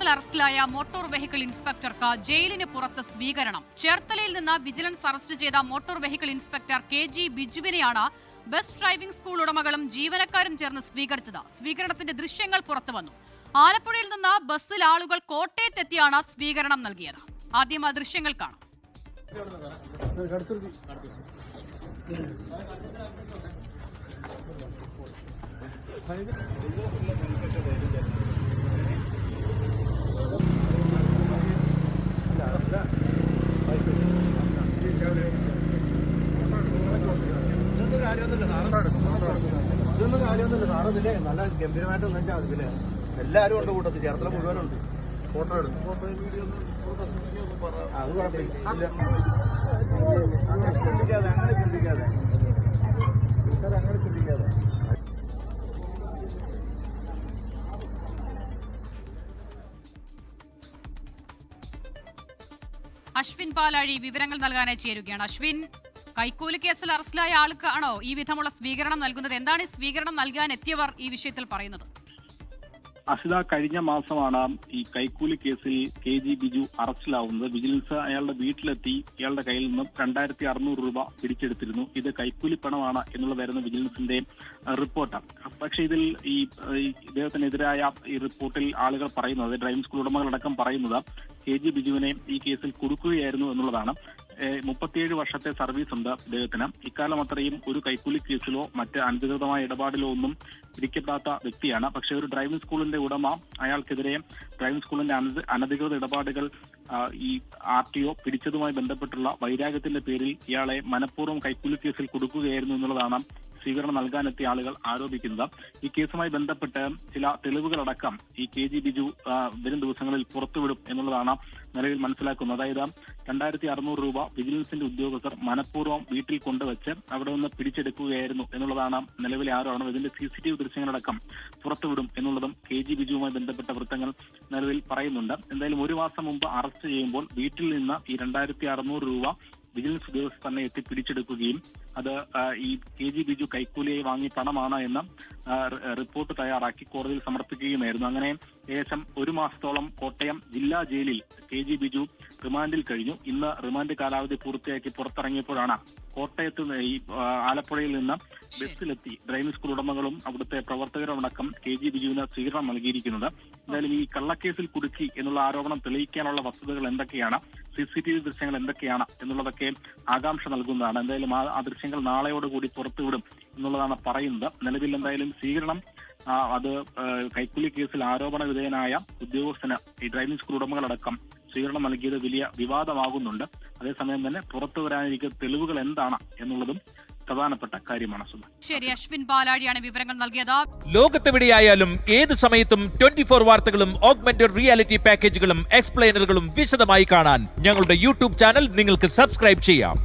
കേസിൽ അറസ്റ്റിലായ motor vehicle ഇൻസ്പെക്ടർക്ക് ജയിലിന് പുറത്ത് സ്വീകരണം. ചേർത്തലയിൽ നിന്ന് വിജിലൻസ് അറസ്റ്റ് ചെയ്ത മോട്ടോർ വെഹിക്കിൾ ഇൻസ്പെക്ടർ KG ബിജുവിനെയാണ് ബസ് ഡ്രൈവിംഗ് സ്കൂൾ ഉടമകളും ജീവനക്കാരും ചേർന്ന് സ്വീകരിച്ചത്. സ്വീകരണത്തിന്റെ ദൃശ്യങ്ങൾ പുറത്തുവന്നു. ആലപ്പുഴയിൽ നിന്ന് ബസ്സിൽ ആളുകൾ കോട്ടയത്തെത്തിയാണ് സ്വീകരണം നൽകിയത്. ആദ്യം ആ ദൃശ്യങ്ങൾ കാണാം. ഇതൊന്നും കാര്യമൊന്നുമില്ല സാറതില്ലേ, നല്ല ഗംഭീരമായിട്ട് ഒന്നും അതില്ലേ എല്ലാവരും ഉണ്ട് കൂട്ടത്തിൽ, ചേർത്തല മുഴുവനുണ്ട്. ഫോട്ടോ എടുക്കും, ഫോട്ടോ വീഡിയോ അത് കുഴപ്പമില്ല. അങ്ങനെ ചിന്തിക്കാതെ അങ്ങനെ ചിന്തിക്കാതെ. അശ്വിൻ പാലാഴി വിവരങ്ങൾ നൽകാനായി ചേരുകയാണ്. അശ്വിൻ, കൈക്കൂലി കേസിൽ അറസ്റ്റിലായ ആൾക്കാണോ ഈ വിധമുള്ള സ്വീകരണം നൽകുന്നത്? എന്താണ് ഈ സ്വീകരണം നൽകാൻ എത്തിയവർ ഈ വിഷയത്തിൽ പറയുന്നത്? അഷിത, കഴിഞ്ഞ മാസമാണ് ഈ കൈക്കൂലി കേസിൽ KG ബിജു അറസ്റ്റിലാവുന്നത്. വിജിലൻസ് അയാളുടെ വീട്ടിലെത്തി ഇയാളുടെ കയ്യിൽ നിന്നും 2600 രൂപ പിടിച്ചെടുത്തിരുന്നു. ഇത് കൈക്കൂലി പണമാണ് എന്നുള്ളതായിരുന്നു വിജിലൻസിന്റെ റിപ്പോർട്ട്. പക്ഷെ ഇതിൽ ഈ ഇദ്ദേഹത്തിനെതിരായ ഈ റിപ്പോർട്ടിൽ ആളുകൾ പറയുന്നത്, ഡ്രൈവിംഗ് സ്കൂൾ ഉടമകളടക്കം പറയുന്നത് KG ബിജുവിനെ ഈ കേസിൽ കൊടുക്കുകയായിരുന്നു എന്നുള്ളതാണ്. 37 വർഷത്തെ സർവീസ് ഉണ്ട് ഇദ്ദേഹത്തിന്. ഇക്കാലം അത്രയും ഒരു കൈക്കൂലി കേസിലോ മറ്റ് അനധികൃതമായ ഇടപാടിലോ ഒന്നും പിടിക്കപ്പെടാത്ത വ്യക്തിയാണ്. പക്ഷെ ഒരു ഡ്രൈവിംഗ് സ്കൂളിന്റെ ഉടമ അയാൾക്കെതിരെ ഡ്രൈവിംഗ് സ്കൂളിന്റെ അനധികൃത ഇടപാടുകൾ ഈ RTO പിടിച്ചതുമായി ബന്ധപ്പെട്ടുള്ള വൈരാഗ്യത്തിന്റെ പേരിൽ ഇയാളെ മനഃപൂർവ്വം കൈക്കൂലി കേസിൽ കൊടുക്കുകയായിരുന്നു എന്നുള്ളതാണ് സ്വീകരണം നൽകാനെത്തിയ ആളുകൾ ആരോപിക്കുന്നത്. ഈ കേസുമായി ബന്ധപ്പെട്ട് ചില തെളിവുകളടക്കം ഈ KG ബിജു വരും ദിവസങ്ങളിൽ പുറത്തുവിടും എന്നുള്ളതാണ് നിലവിൽ മനസ്സിലാക്കുന്നത്. അതായത് 2600 രൂപ വിജിലൻസിന്റെ ഉദ്യോഗസ്ഥർ മനഃപൂർവ്വം വീട്ടിൽ കൊണ്ടുവച്ച് അവിടെ നിന്ന് പിടിച്ചെടുക്കുകയായിരുന്നു എന്നുള്ളതാണ് നിലവിലെ ആരോപണം. ഇതിന്റെ CCTV ദൃശ്യങ്ങളടക്കം പുറത്തുവിടും എന്നുള്ളതും KG ബിജുവുമായി ബന്ധപ്പെട്ട വൃത്തങ്ങൾ നിലവിൽ പറയുന്നുണ്ട്. എന്തായാലും ഒരു മാസം മുമ്പ് അറസ്റ്റ് ചെയ്യുമ്പോൾ വീട്ടിൽ നിന്ന് ഈ 2600 രൂപ വിജിലൻസ് ഉദ്യോഗസ്ഥർ തന്നെ എത്തി പിടിച്ചെടുക്കുകയും അത് ഈ KG ബിജു കൈക്കൂലിയായി വാങ്ങിയ പണമാണ് എന്ന് റിപ്പോർട്ട് തയ്യാറാക്കി കോടതിയിൽ സമർപ്പിക്കുകയുമായിരുന്നു. അങ്ങനെ ഏകദേശം ഒരു മാസത്തോളം കോട്ടയം ജില്ലാ ജയിലിൽ KG ബിജു റിമാൻഡിൽ കഴിഞ്ഞു. ഇന്ന് റിമാൻഡ് കാലാവധി പൂർത്തിയാക്കി പുറത്തിറങ്ങിയപ്പോഴാണ് കോട്ടയത്ത് ഈ ആലപ്പുഴയിൽ നിന്ന് ബസ്സിലെത്തി ഡ്രൈവിംഗ് സ്കൂൾ ഉടമകളും അവിടുത്തെ പ്രവർത്തകരുമടക്കം KG ബിജുവിന് സ്വീകരണം നൽകിയിരിക്കുന്നത്. എന്തായാലും ഈ കള്ളക്കേസിൽ കുടുക്കി എന്നുള്ള ആരോപണം തെളിയിക്കാനുള്ള വസ്തുതകൾ എന്തൊക്കെയാണ്, CCTV ദൃശ്യങ്ങൾ എന്തൊക്കെയാണ് എന്നുള്ളതൊക്കെ ആകാംക്ഷ നൽകുന്നതാണ്. എന്തായാലും ആ ദൃശ്യങ്ങൾ നാളെയോടുകൂടി പുറത്തുവിടും എന്നുള്ളതാണ് പറയുന്നത്. നിലവിൽ എന്തായാലും സ്വീകരണം അത് കൈക്കൂലി കേസിൽ ആരോപണ വിധേയനായ ഉദ്യോഗസ്ഥന് ഈ ഡ്രൈവിംഗ് സ്കൂൾ ഉടമകളടക്കം സ്വീകരണം നൽകിയത് വലിയ വിവാദമാകുന്നുണ്ട്. അതേസമയം തന്നെ പുറത്തു വരാനിരിക്കുന്ന തെളിവുകൾ എന്താണ് എന്നുള്ളതും പ്രധാനപ്പെട്ട കാര്യമാണ്. ശരി, അശ്വിൻ പാലാഴിയാണ് വിവരങ്ങൾ നൽകിയത്. ലോകത്തെവിടെയായാലും ഏത് സമയത്തും 24 വാർത്തകളും ഓഗ്മെന്റഡ് റിയാലിറ്റി പാക്കേജുകളും എക്സ്പ്ലെയിനറുകളും വിശദമായി കാണാൻ ഞങ്ങളുടെ YouTube ചാനൽ നിങ്ങൾക്ക് സബ്സ്ക്രൈബ് ചെയ്യാം.